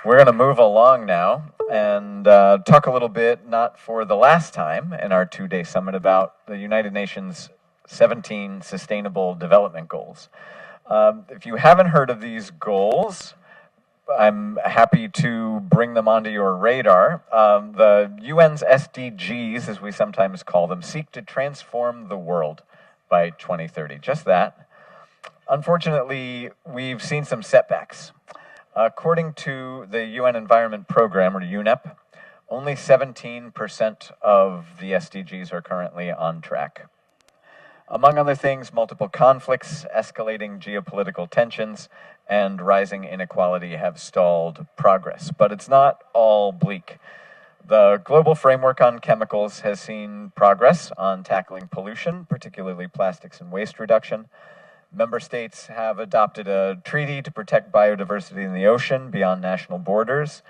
We're going to move along now and talk a little bit, not for the last time in our two-day summit, about the United Nations 17 Sustainable Development Goals. If you haven't heard of these goals, I'm happy to bring them onto your radar. The UN's SDGs, as we sometimes call them, seek to transform the world by 2030. Just that. Unfortunately, we've seen some setbacks. According to the UN Environment Program, or UNEP, only 17% of the SDGs are currently on track. Among other things, multiple conflicts, escalating geopolitical tensions, and rising inequality have stalled progress. But it's not all bleak. The Global Framework on Chemicals has seen progress on tackling pollution, particularly plastics and waste reduction. Member states have adopted a treaty to protect biodiversity in the ocean beyond national borders.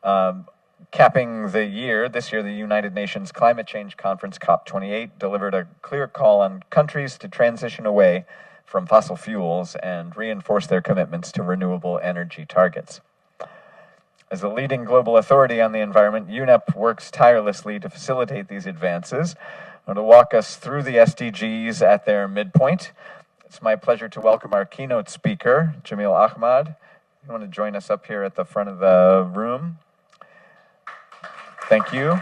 Capping the year, this year the United Nations Climate Change Conference, COP28, delivered a clear call on countries to transition away from fossil fuels and reinforce their commitments to renewable energy targets. As a leading global authority on the environment, UNEP works tirelessly to facilitate these advances. And to walk us through the SDGs at their midpoint, it's my pleasure to welcome our keynote speaker, Jamil Ahmad. You want to join us up here at the front of the room? Thank you.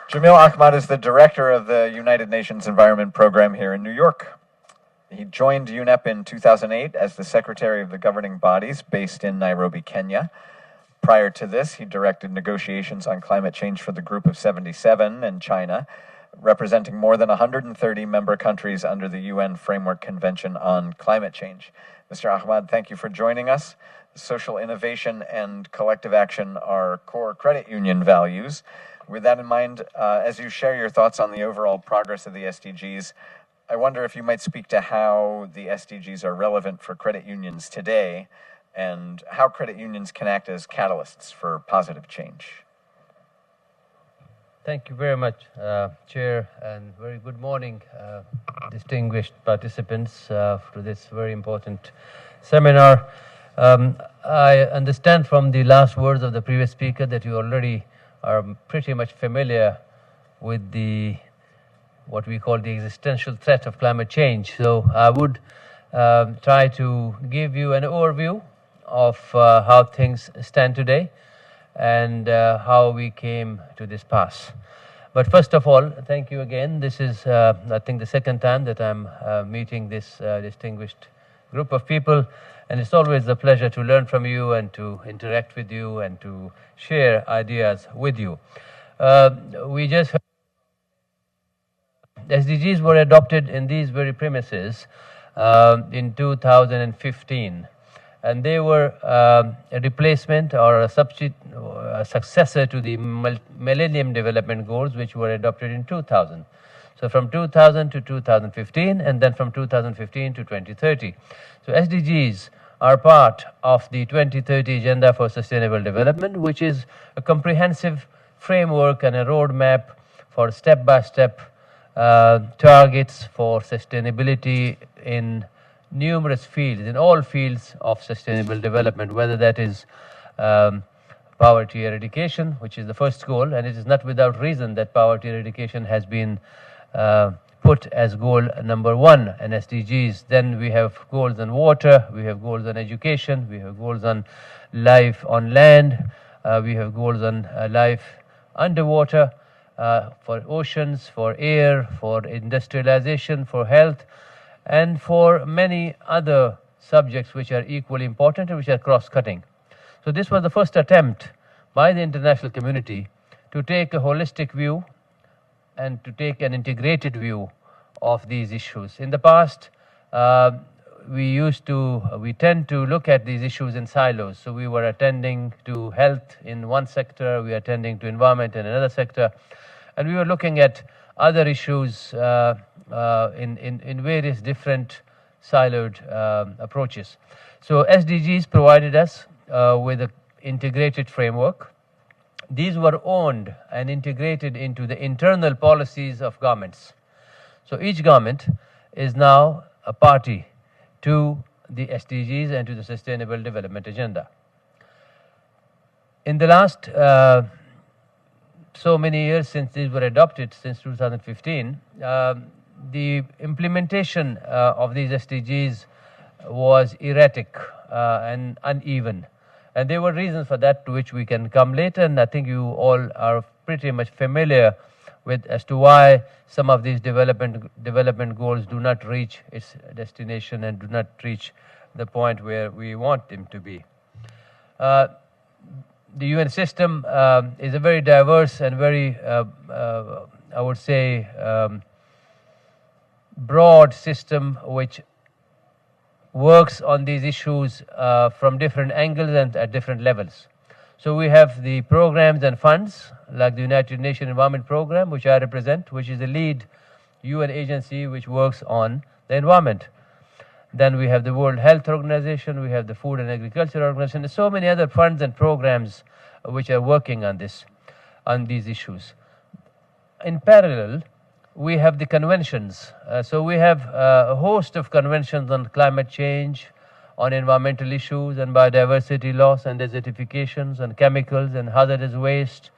Jamil Ahmad is the director of the United Nations Environment Program here in New York. He joined UNEP in 2008 as the secretary of the governing bodies based in Nairobi, Kenya. Prior to this, he directed negotiations on climate change for the Group of 77 in China, representing more than 130 member countries under the UN Framework Convention on Climate Change. Mr. Ahmad, thank you for joining us. Social innovation and collective action are core credit union values. With that in mind, as you share your thoughts on the overall progress of the SDGs, I wonder if you might speak to how the SDGs are relevant for credit unions today and how credit unions can act as catalysts for positive change. Thank you very much, Chair, and very good morning, distinguished participants to this very important seminar. I understand from the last words of the previous speaker that you already are pretty much familiar with what we call the existential threat of climate change. So I would try to give you an overview of how things stand today and how we came to this pass. But first of all, thank you again. This is, I think, the second time that I'm meeting this distinguished group of people, and it's always a pleasure to learn from you and to interact with you and to share ideas with you. We just heard SDGs were adopted in these very premises in 2015. And they were a replacement or a successor to the Millennium Development Goals, which were adopted in 2000. So from 2000 to 2015, and then from 2015 to 2030. So SDGs are part of the 2030 Agenda for Sustainable Development, which is a comprehensive framework and a roadmap for step-by-step targets for sustainability in numerous fields, in all fields of sustainable development, whether that is poverty eradication, which is the first goal, and it is not without reason that poverty eradication has been put as goal number one in SDGs. Then we have goals on water, we have goals on education, we have goals on life on land, we have goals on life underwater, for oceans, for air, for industrialization, for health, and for many other subjects which are equally important and which are cross-cutting. So this was the first attempt by the international community to take a holistic view and to take an integrated view of these issues. In the past, we tend to look at these issues in silos. So we were attending to health in one sector, we were attending to environment in another sector, and we were looking at other issues in various different siloed approaches. So SDGs provided us with an integrated framework. These were owned and integrated into the internal policies of governments. So each government is now a party to the SDGs and to the Sustainable Development Agenda. In the last so many years since these were adopted, since 2015, the implementation of these SDGs was erratic and uneven. And there were reasons for that, to which we can come later, and I think you all are pretty much familiar with as to why some of these development goals do not reach its destination and do not reach the point where we want them to be. The UN system is a very diverse and very, I would say, broad system which works on these issues from different angles and at different levels. So we have the programs and funds like the United Nations Environment Program, which I represent, which is the lead UN agency which works on the environment. Then we have the World Health Organization, we have the Food and Agriculture Organization, and so many other funds and programs which are working on these issues. In parallel, we have the conventions. So we have a host of conventions on climate change, on environmental issues and biodiversity loss and desertifications and chemicals and hazardous waste,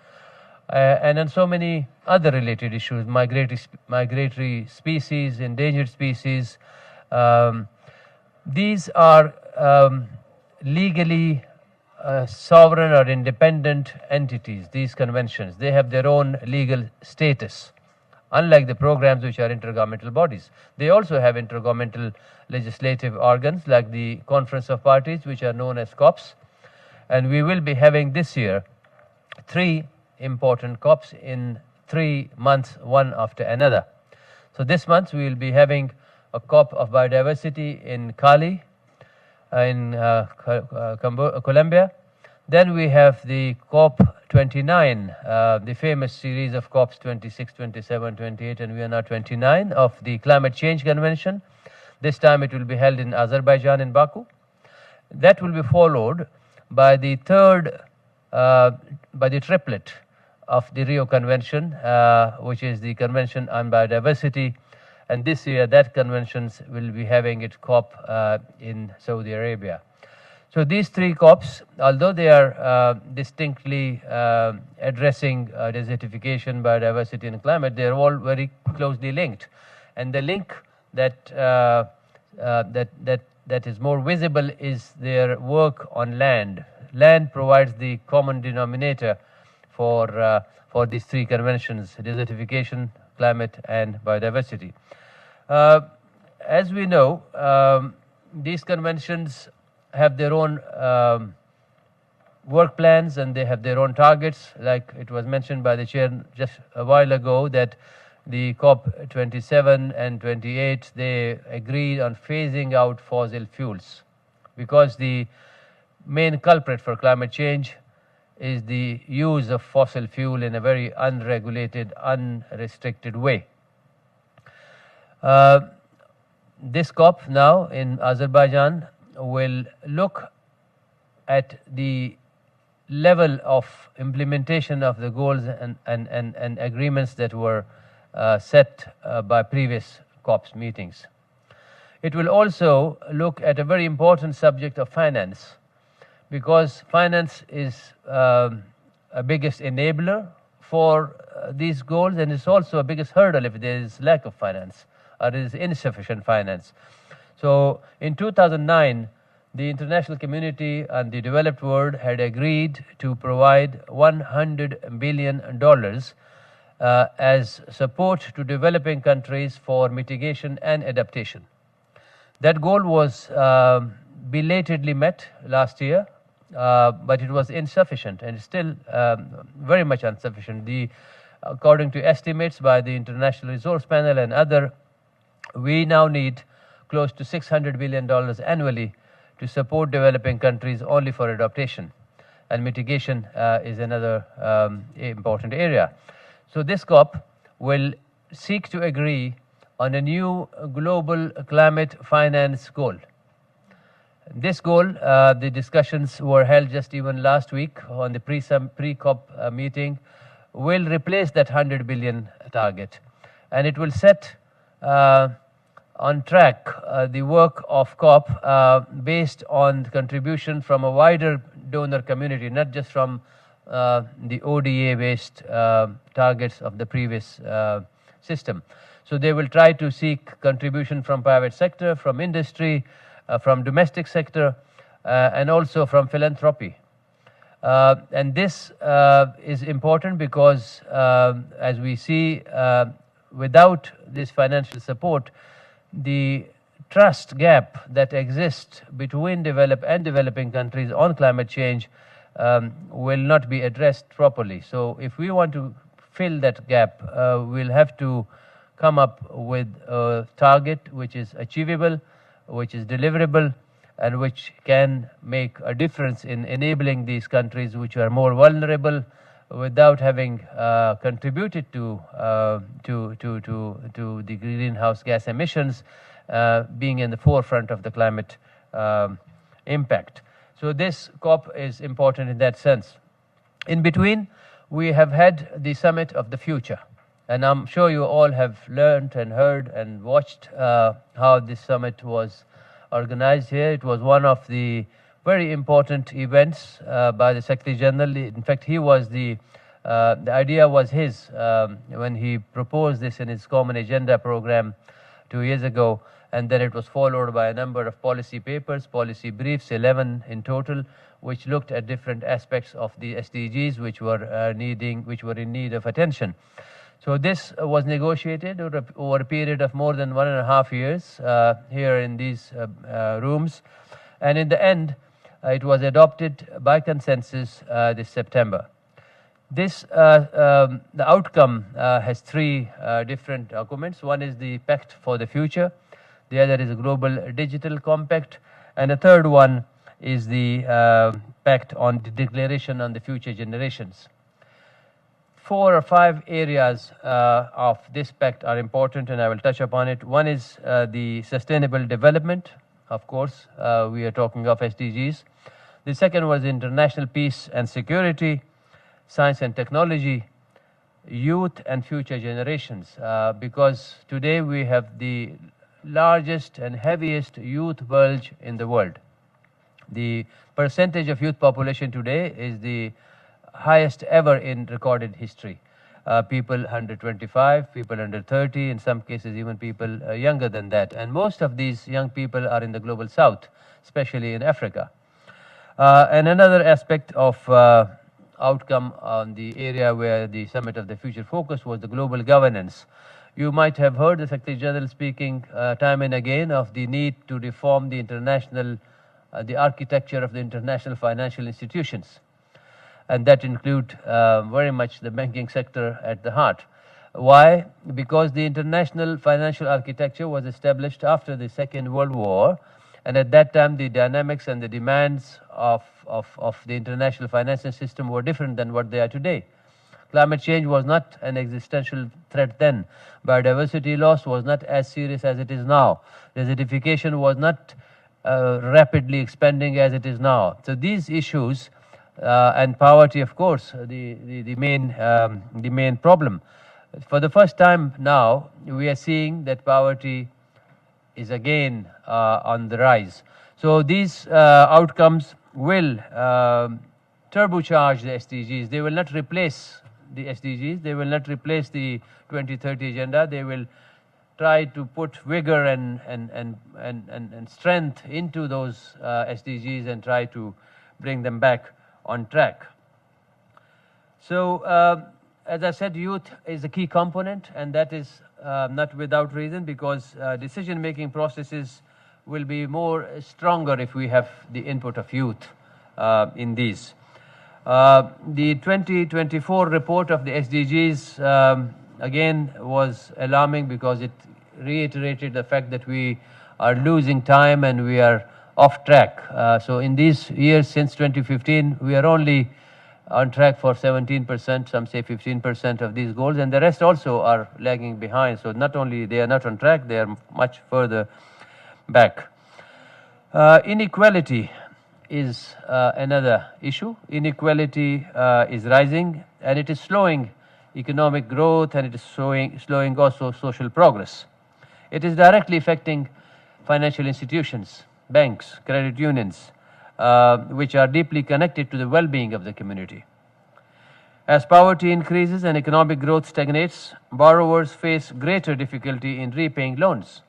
and on so many other related issues, migratory species, endangered species. These are legally sovereign or independent entities, these conventions. They have their own legal status, unlike the programs which are intergovernmental bodies. They also have intergovernmental legislative organs like the Conference of Parties, which are known as COPs. And we will be having this year 3 important COPs in 3 months, one after another. So this month we will be having a COP of biodiversity in Cali, in Colombia. Then we have the COP 29, the famous series of COPs 26, 27, 28, and we are now 29 of the Climate Change Convention. This time it will be held in Azerbaijan, in Baku. That will be followed by the triplet of the Rio Convention, which is the Convention on Biodiversity. And this year that convention will be having its COP in Saudi Arabia. So these 3 COPs, although they are distinctly addressing desertification, biodiversity and climate, they are all very closely linked. And the link that is more visible is their work on land. Land provides the common denominator for these 3 conventions: desertification, climate and biodiversity. As we know, these conventions have their own work plans and they have their own targets. Like it was mentioned by the chair just a while ago, that the COP 27 and 28, they agreed on phasing out fossil fuels, because the main culprit for climate change is the use of fossil fuel in a very unregulated, unrestricted way. This COP now in Azerbaijan will look at the level of implementation of the goals and agreements that were set by previous COPs meetings. It will also look at a very important subject of finance, because finance is a biggest enabler for these goals, and it's also a biggest hurdle if there is lack of finance or there is insufficient finance. So in 2009, the international community and the developed world had agreed to provide $100 billion as support to developing countries for mitigation and adaptation. That goal was belatedly met last year, but it was insufficient and still very much insufficient. According to estimates by the International Resource Panel and other, we now need close to $600 billion annually to support developing countries only for adaptation, and mitigation is another important area. So this COP will seek to agree on a new global climate finance goal. This goal, the discussions were held just even last week on the pre-COP meeting, will replace that 100 billion target, and it will set on track the work of COP based on contribution from a wider donor community, not just from the ODA-based targets of the previous system. So they will try to seek contribution from private sector, from industry, from domestic sector, and also from philanthropy. And this is important because, as we see, without this financial support, the trust gap that exists between developed and developing countries on climate change will not be addressed properly. So if we want to fill that gap, we'll have to come up with a target which is achievable, which is deliverable, and which can make a difference in enabling these countries which are more vulnerable without having contributed to the greenhouse gas emissions being in the forefront of the climate impact. So this COP is important in that sense. In between, we have had the Summit of the Future. And I'm sure you all have learned and heard and watched how this summit was organized here. It was one of the very important events by the Secretary General. In fact, he was the idea was his when he proposed this in his Common Agenda program 2 years ago. And then it was followed by a number of policy papers, policy briefs, 11 in total, which looked at different aspects of the SDGs which were in need of attention. So this was negotiated over a period of more than 1.5 years here in these rooms. And in the end, it was adopted by consensus this September. This, the outcome has three different documents. One is the Pact for the Future. The other is a Global Digital Compact. And the third one is the Pact on the Declaration on the Future Generations. 4 or 5 areas of this pact are important, and I will touch upon it. One is the sustainable development. Of course, we are talking of SDGs. The second was international peace and security, science and technology, youth and future generations, because today we have the largest and heaviest youth bulge in the world. The percentage of youth population today is the highest ever in recorded history. People under 25, people under 30, in some cases even people younger than that. And most of these young people are in the global south, especially in Africa. And another aspect of outcome on the area where the Summit of the Future focused was the global governance. You might have heard the Secretary General speaking time and again of the need to reform the international, the architecture of the international financial institutions. And that include very much the banking sector at the heart. Why? Because the international financial architecture was established after the Second World War, and at that time the dynamics and the demands of the international financial system were different than what they are today. Climate change was not an existential threat then. Biodiversity loss was not as serious as it is now. Desertification was not rapidly expanding as it is now. So these issues, and poverty, of course, the main problem. For the first time now, we are seeing that poverty is again on the rise. So these outcomes will turbocharge the SDGs. They will not replace the SDGs. They will not replace the 2030 agenda. They will try to put vigor and strength into those SDGs and try to bring them back on track. So, as I said, youth is a key component, and that is not without reason, because decision-making processes will be more stronger if we have the input of youth in these. The 2024 report of the SDGs again was alarming because it reiterated the fact that we are losing time and we are off track. So in these years since 2015, we are only on track for 17%, some say 15% of these goals, and the rest also are lagging behind. So not only they are not on track, they are much further back. Inequality is another issue. Inequality is rising, and it is slowing economic growth, and it is slowing also social progress. It is directly affecting financial institutions, banks, credit unions, which are deeply connected to the well-being of the community. As poverty increases and economic growth stagnates, borrowers face greater difficulty in repaying loans,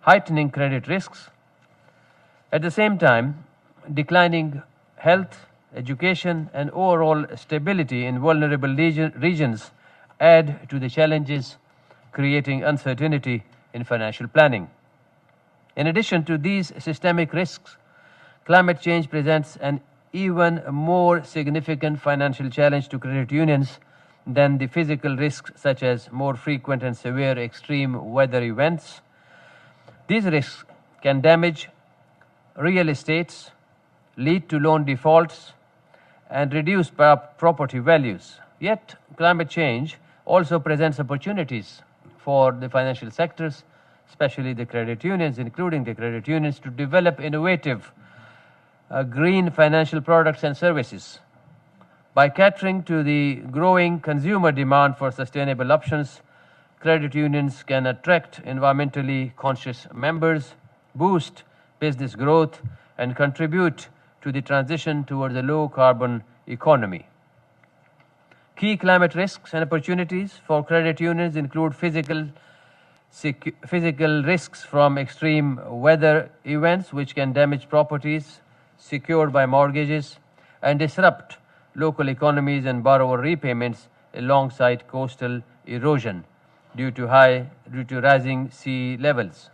heightening credit risks. At the same time, declining health, education, and overall stability in vulnerable regions add to the challenges, creating uncertainty in financial planning. In addition to these systemic risks, climate change presents an even more significant financial challenge to credit unions than the physical risks such as more frequent and severe extreme weather events. These risks can damage real estates, lead to loan defaults, and reduce property values. Yet, climate change also presents opportunities for the financial sectors, especially the credit unions, including the credit unions, to develop innovative green financial products and services. By catering to the growing consumer demand for sustainable options, credit unions can attract environmentally conscious members, boost business growth, and contribute to the transition towards a low-carbon economy. Key climate risks and opportunities for credit unions include physical risks from extreme weather events, which can damage properties secured by mortgages and disrupt local economies and borrower repayments, alongside coastal erosion due to rising sea levels.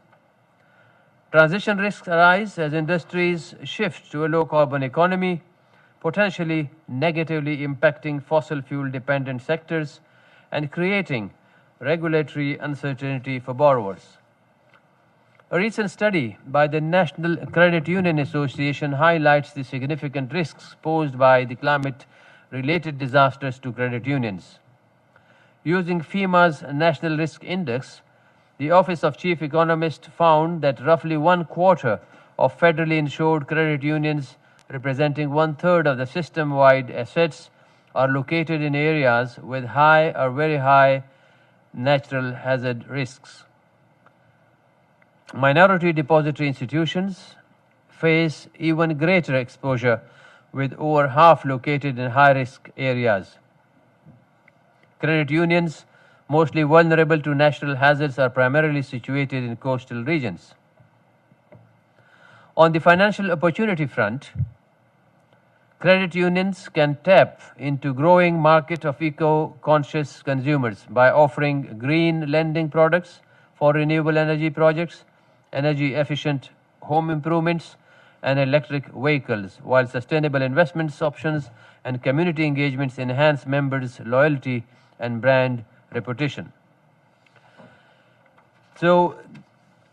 Transition risks arise as industries shift to a low-carbon economy, potentially negatively impacting fossil fuel-dependent sectors and creating regulatory uncertainty for borrowers. A recent study by the National Credit Union Association highlights the significant risks posed by the climate-related disasters to credit unions. Using FEMA's National Risk Index, the Office of Chief Economist found that roughly 1/4 of federally insured credit unions, representing 1/3 of the system-wide assets, are located in areas with high or very high natural hazard risks. Minority depository institutions face even greater exposure, with over half located in high-risk areas. Credit unions, mostly vulnerable to natural hazards, are primarily situated in coastal regions. On the financial opportunity front, credit unions can tap into growing market of eco-conscious consumers by offering green lending products for renewable energy projects, energy-efficient home improvements, and electric vehicles, while sustainable investments options and community engagements enhance members' loyalty and brand reputation. So,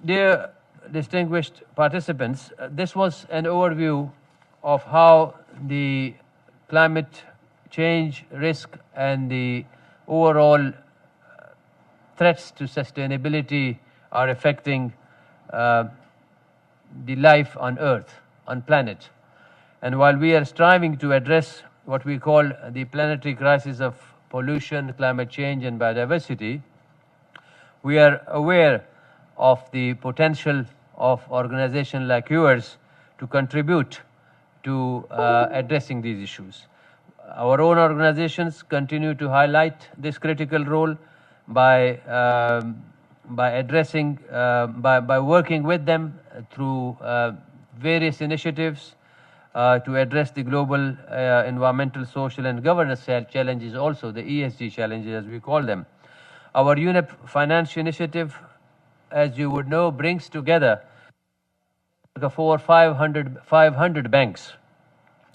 dear distinguished participants, this was an overview of how the climate change risk and the overall threats to sustainability are affecting the life on Earth, on planet. And while we are striving to address what we call the planetary crisis of pollution, climate change, and biodiversity, we are aware of the potential of organizations like yours to contribute to addressing these issues. Our own organizations continue to highlight this critical role by working with them through various initiatives to address the global environmental, social, and governance challenges, also the ESG challenges as we call them. Our UNEP Finance Initiative, as you would know, brings together 500 banks,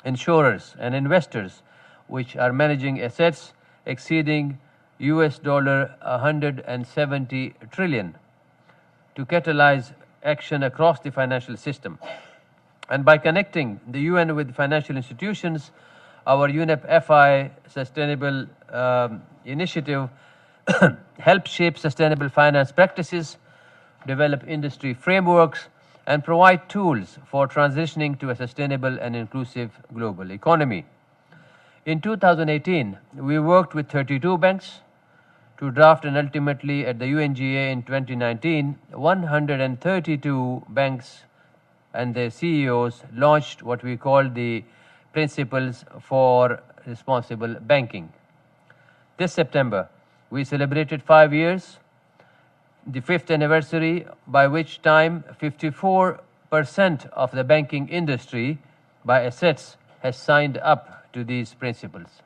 insurers, and investors which are managing assets exceeding $170 trillion to catalyze action across the financial system. And by connecting the UN with financial institutions, our UNEP FI Sustainable Initiative helps shape sustainable finance practices, develop industry frameworks, and provide tools for transitioning to a sustainable and inclusive global economy. In 2018, we worked with 32 banks, to draft and ultimately at the UNGA in 2019, 132 banks and their CEOs launched what we call the Principles for Responsible Banking. This September, we celebrated 5 years, the 5th anniversary, by which time 54% of the banking industry by assets has signed up to these principles.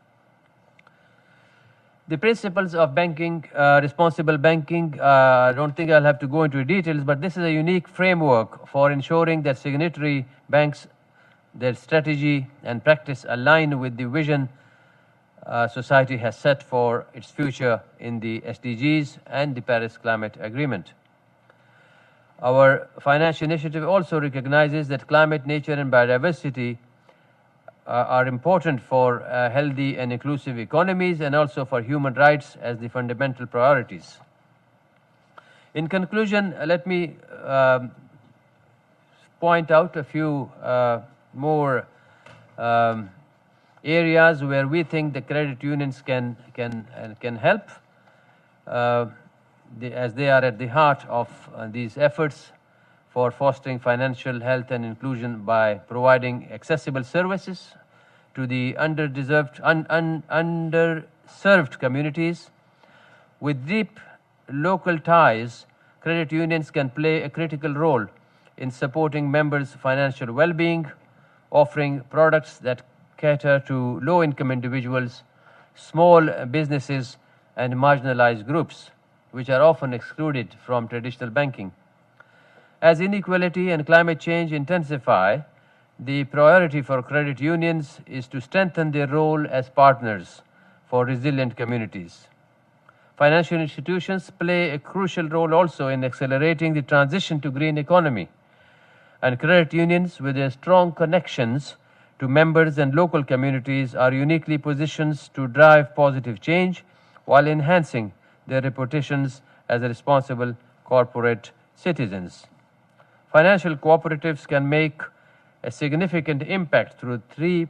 The principles of banking, responsible banking, I don't think I'll have to go into details, but this is a unique framework for ensuring that signatory banks, their strategy and practice align with the vision society has set for its future in the SDGs and the Paris Climate Agreement. Our financial initiative also recognizes that climate, nature, and biodiversity are important for healthy and inclusive economies and also for human rights as the fundamental priorities. In conclusion, let me point out a few more areas where we think the credit unions can help, as they are at the heart of these efforts for fostering financial health and inclusion by providing accessible services to the underserved communities. With deep local ties, credit unions can play a critical role in supporting members' financial well-being, offering products that cater to low-income individuals, small businesses, and marginalized groups, which are often excluded from traditional banking. As inequality and climate change intensify, the priority for credit unions is to strengthen their role as partners for resilient communities. Financial institutions play a crucial role also in accelerating the transition to green economy, and credit unions with their strong connections to members and local communities are uniquely positioned to drive positive change while enhancing their reputations as responsible corporate citizens. Financial cooperatives can make a significant impact through three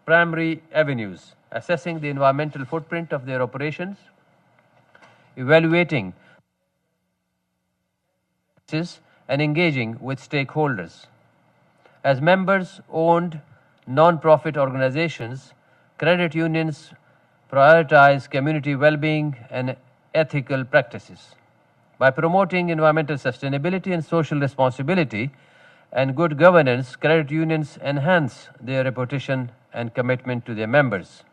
primary avenues: assessing the environmental footprint of their operations, evaluating and engaging with stakeholders. As members-owned non-profit organizations, credit unions prioritize community well-being and ethical practices. By promoting environmental sustainability and social responsibility and good governance, credit unions enhance their reputation and commitment to their members.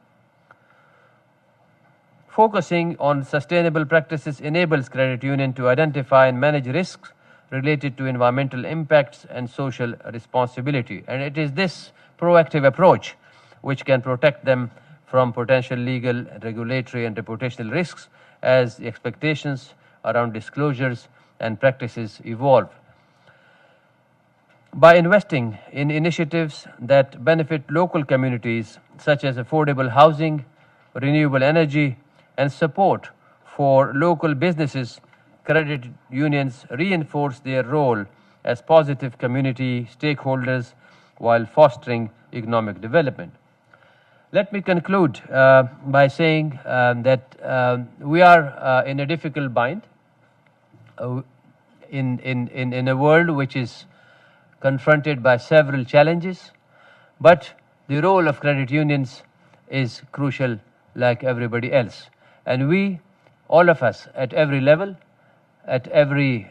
Focusing on sustainable practices enables credit union to identify and manage risks related to environmental impacts and social responsibility. And it is this proactive approach which can protect them from potential legal, regulatory, and reputational risks as the expectations around disclosures and practices evolve. By investing in initiatives that benefit local communities, such as affordable housing, renewable energy, and support for local businesses, credit unions reinforce their role as positive community stakeholders while fostering economic development. Let me conclude by saying that we are in a difficult bind in a world which is confronted by several challenges, but the role of credit unions is crucial like everybody else. And we, all of us, at every level, at every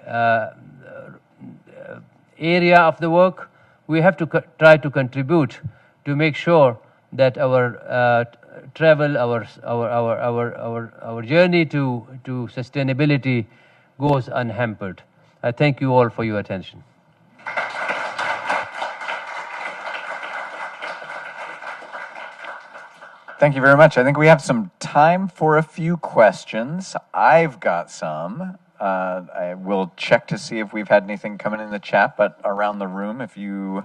area of the work, we have to try to contribute to make sure that our travel, our journey to sustainability goes unhampered. I thank you all for your attention. Thank you very much. I think we have some time for a few questions. I've got some. I will check to see if we've had anything coming in the chat, but around the room, if you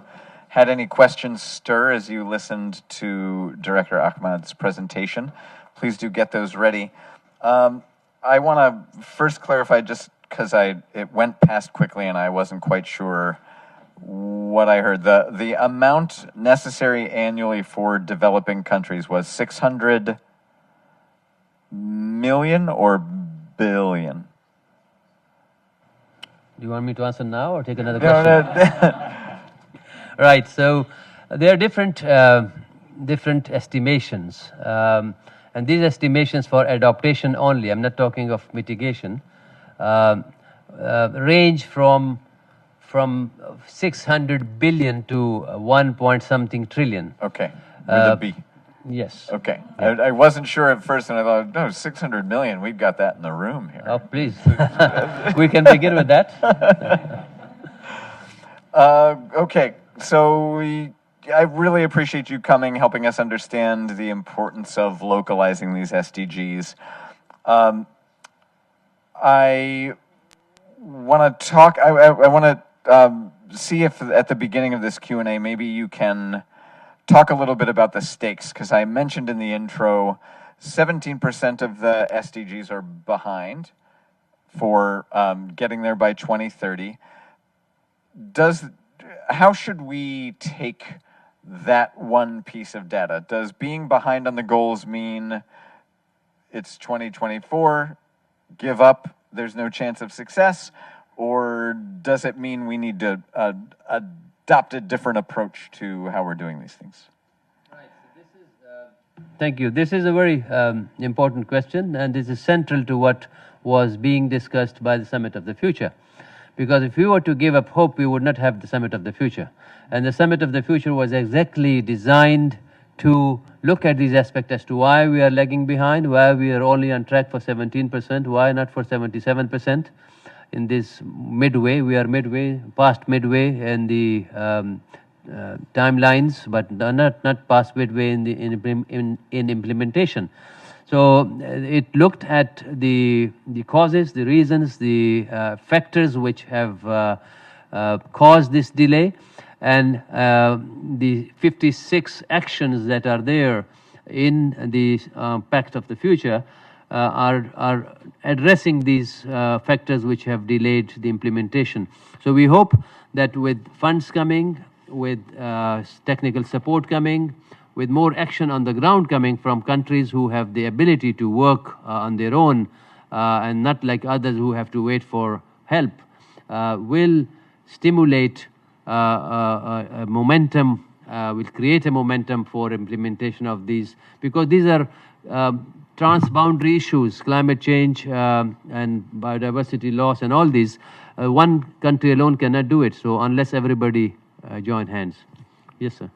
had any questions stir as you listened to Director Ahmad's presentation, please do get those ready. I want to first clarify, just because it went past quickly and I wasn't quite sure what I heard. The amount necessary annually for developing countries was $600 million or billion? Do you want me to answer now or take another No, question? no. Right. So there are different estimations, and these estimations for adaptation only. I'm not talking of mitigation. Range from 600 billion to 1 point something trillion. Okay, with a B. Yes. Okay, I wasn't sure at first, and I thought, no, 600 million, we've got that in the room here. Oh, please. We can begin with that. Okay, so I really appreciate you coming, helping us understand the importance of localizing these SDGs. I want to talk, I want to see if at the beginning of this Q&A, maybe you can talk a little bit about the stakes, because I mentioned in the intro, 17% of the SDGs are behind for getting there by 2030. How should we take that one piece of data? Does being behind on the goals mean it's 2024, give up, there's no chance of success? Or does it mean we need to adopt a different approach to how we're doing these things? Right. So thank you. This is a very important question, and this is central to what was being discussed by the Summit of the Future. Because if we were to give up hope, we would not have the Summit of the Future. And the Summit of the Future was exactly designed to look at these aspects as to why we are lagging behind, why we are only on track for 17%, why not for 77%. In this midway, we are past midway in the timelines, but not past midway in implementation. So it looked at the causes, the reasons, the factors which have caused this delay, and the 56 actions that are there in the Pact of the Future are addressing these factors which have delayed the implementation. So we hope that with funds coming, with technical support coming, with more action on the ground coming from countries who have the ability to work on their own and not like others who have to wait for help, will stimulate a momentum, will create a momentum for implementation of these, because these are transboundary issues, climate change and biodiversity loss and all these. One country alone cannot do it, so unless everybody join hands. Yes, sir.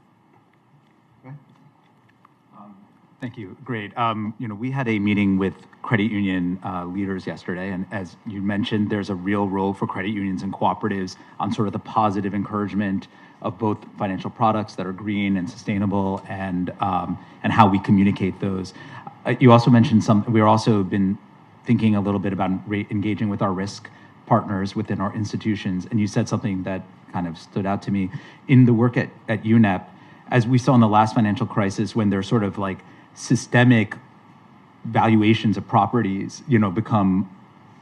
Thank you. Great. We had a meeting with credit union leaders yesterday, and as you mentioned, there's a real role for credit unions and cooperatives on sort of the positive encouragement of both financial products that are green and sustainable, and how we communicate those. You also mentioned we're also been thinking a little bit about engaging with our risk partners within our institutions, and you said something that kind of stood out to me in the work at UNEP, as we saw in the last financial crisis, when there's sort of like systemic valuations of properties, become,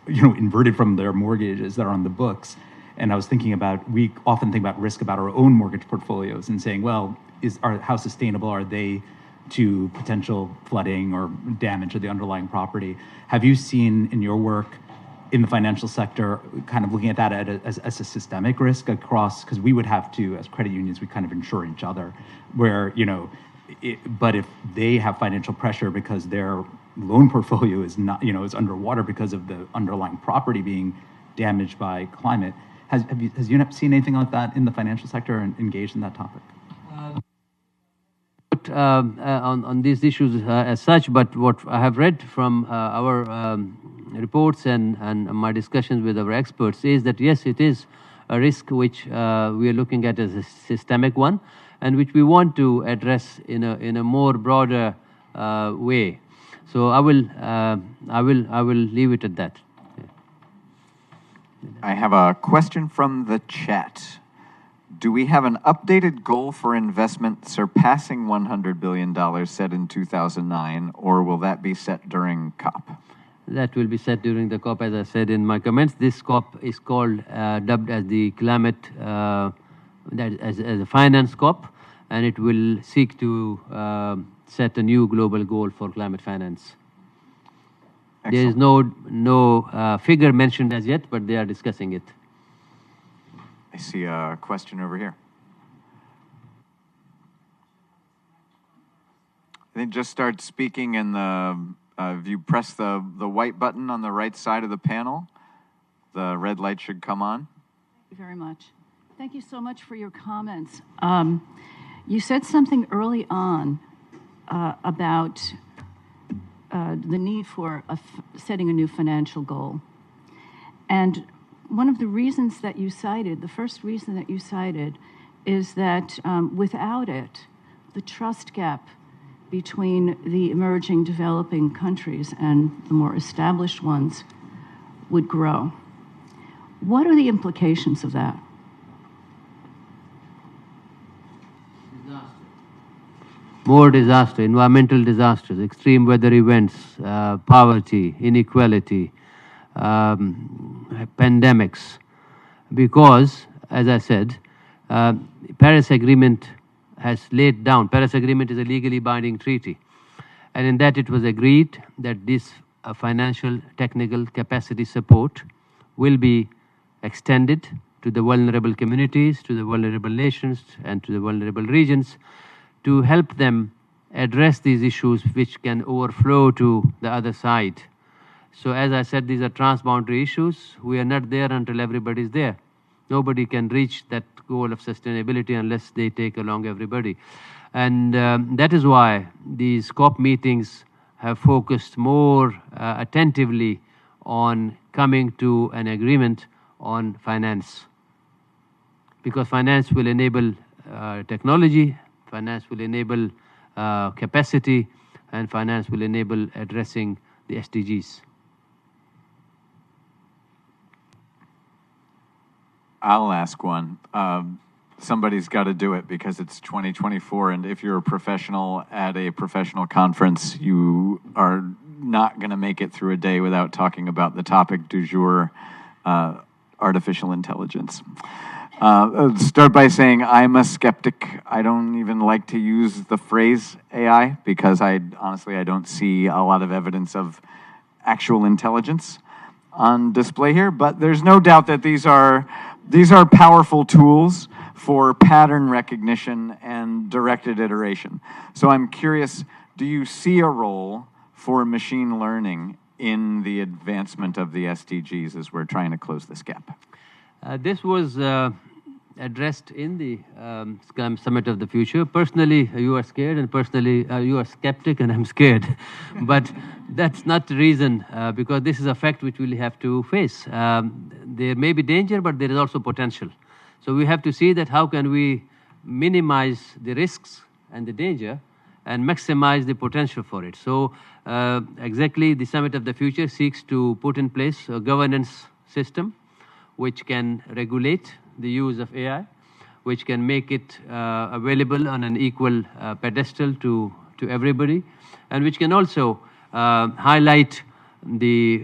inverted from their mortgages that are on the books. And I was thinking about, we often think about risk about our own mortgage portfolios and saying, well, how sustainable are they to potential flooding or damage of the underlying property? Have you seen in your work in the financial sector, kind of looking at that as a systemic risk across, because we would have to, as credit unions, we kind of insure each other, where, but if they have financial pressure because their loan portfolio is not, is underwater because of the underlying property being damaged by climate, has UNEP seen anything like that in the financial sector and engaged in that topic? On these issues as such, but what I have read from our reports and my discussions with our experts is that yes, it is a risk which we are looking at as a systemic one, and which we want to address in a more broader way. So I will leave it at that. I have a question from the chat. Do we have an updated goal for investment surpassing $100 billion set in 2009, or will that be set during COP? That will be set during the COP, as I said in my comments. This COP is called, dubbed as the climate, as a finance COP, and it will seek to set a new global goal for climate finance. There is no figure mentioned as yet, but they are discussing it. I see a question over here. I think just start speaking and if you press the white button on the right side of the panel, the red light should come on. Thank you very much. Thank you so much for your comments. You said something early on about the need for setting a new financial goal. And one of the reasons that you cited, the first reason that you cited, is that without it, the trust gap between the emerging developing countries and the more established ones would grow. What are the implications of that? More disaster, environmental disasters, extreme weather events, poverty, inequality, pandemics. Because, as I said, Paris Agreement has laid down, Paris Agreement is a legally binding treaty. And in that it was agreed that this financial technical capacity support will be extended to the vulnerable communities, to the vulnerable nations, and to the vulnerable regions to help them address these issues which can overflow to the other side. So as I said, these are transboundary issues. We are not there until everybody is there. Nobody can reach that goal of sustainability unless they take along everybody. And that is why these COP meetings have focused more attentively on coming to an agreement on finance. Because finance will enable technology, finance will enable capacity, and finance will enable addressing the SDGs. I'll ask one. Somebody's got to do it because it's 2024, and if you're a professional at a professional conference, you are not going to make it through a day without talking about the topic du jour, artificial intelligence. Start by saying I'm a skeptic. I don't even like to use the phrase AI because I don't see a lot of evidence of actual intelligence on display here, but there's no doubt that these are powerful tools for pattern recognition and directed iteration. So I'm curious, do you see a role for machine learning in the advancement of the SDGs as we're trying to close this gap? This was addressed in the Summit of the Future. Personally, you are scared, and personally, you are skeptic, and I'm scared. But that's not the reason, because this is a fact which we'll have to face. There may be danger, but there is also potential. So we have to see that how can we minimize the risks and the danger and maximize the potential for it. So exactly, the Summit of the Future seeks to put in place a governance system which can regulate the use of AI, which can make it available on an equal pedestal to everybody, and which can also highlight the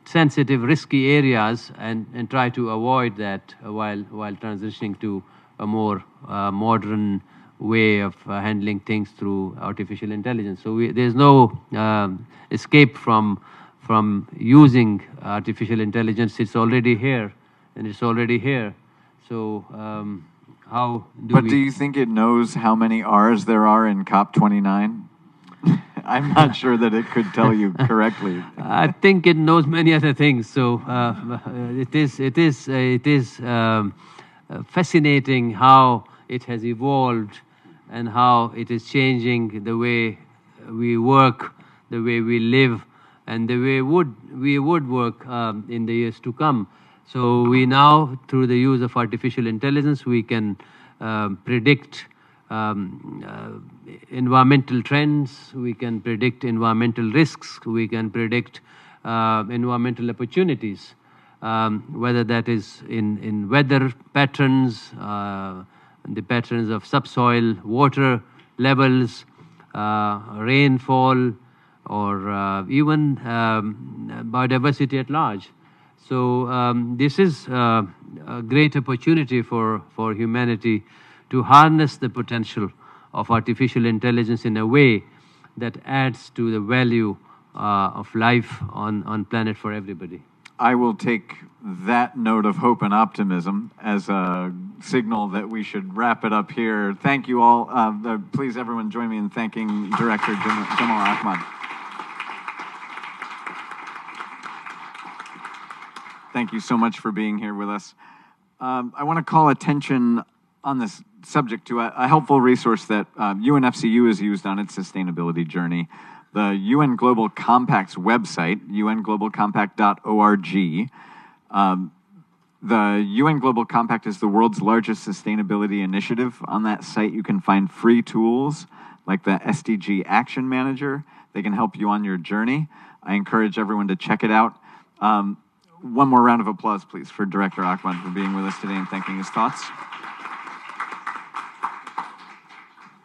sensitive, risky areas and try to avoid that while transitioning to a more modern way of handling things through artificial intelligence. So there's no escape from using artificial intelligence. It's already here, and it's already here. So how do But do you think it knows how many R's there are in COP29? I'm not sure that it could tell you correctly. I think it knows many other things. So it is fascinating how it has evolved and how it is changing the way we work, the way we live, and the way we would work in the years to come. So we now, through the use of artificial intelligence, we can predict environmental trends, we can predict environmental risks, we can predict environmental opportunities, whether that is in weather patterns, the patterns of subsoil water levels, rainfall, or even biodiversity at large. So this is a great opportunity for humanity to harness the potential of artificial intelligence in a way that adds to the value of life on planet for everybody. I will take that note of hope and optimism as a signal that we should wrap it up here. Thank you all. Please, everyone, join me in thanking Director Jamil Ahmad. Thank you so much for being here with us. I want to call attention on this subject to a helpful resource that UNFCU has used on its sustainability journey. The UN Global Compact's website, unglobalcompact.org. The UN Global Compact is the world's largest sustainability initiative. On that site, you can find free tools like the SDG Action Manager. They can help you on your journey. I encourage everyone to check it out. One more round of applause, please, for Director Ahmad for being with us today and thanking his thoughts.